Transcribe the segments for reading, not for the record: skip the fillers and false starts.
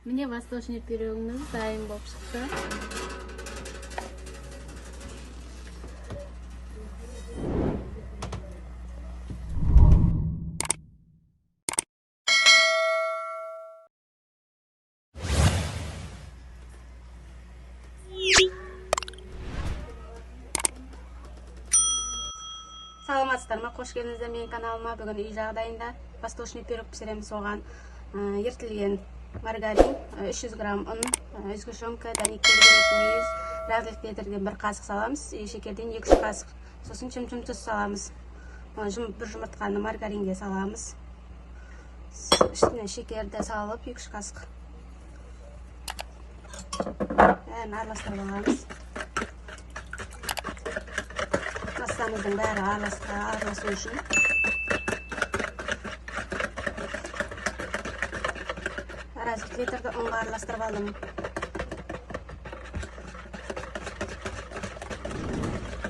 Міне восточный пирогымыз дайын болып шықты. Саламатсыздар ма? Қош келдіңіздер менің каналыма. Бүгін үй жағдайында восточный пирог пісіреміз. Оған ертілген маргарин, 300 грамм ұн, сгущенка, дәнекер мүйіз, разлик етілген 1 қасық саламыз, шекерден 2-3 қасық, сосын чым-чым тұз саламыз. Bir жұмыртқаны маргаринге саламыз. Үстіне шекерді салып 2-3 қасық. Араластырып аламыз. Массамыздың бәрі араласу үшін. Разлик литрді ұнға араластырып алдым.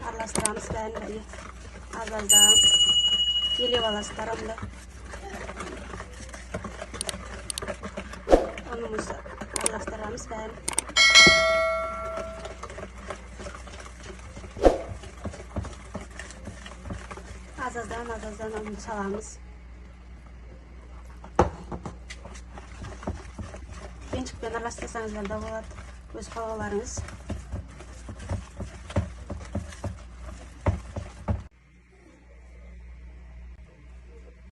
Араластырамыз бәрін аз-аздан елеп аласыздар ұнды. Ұнымызды араластырамыз бәрін. Az-azdan onu salamız. Pençikten aralastırsanız da болады. Öz қалауларыңыз.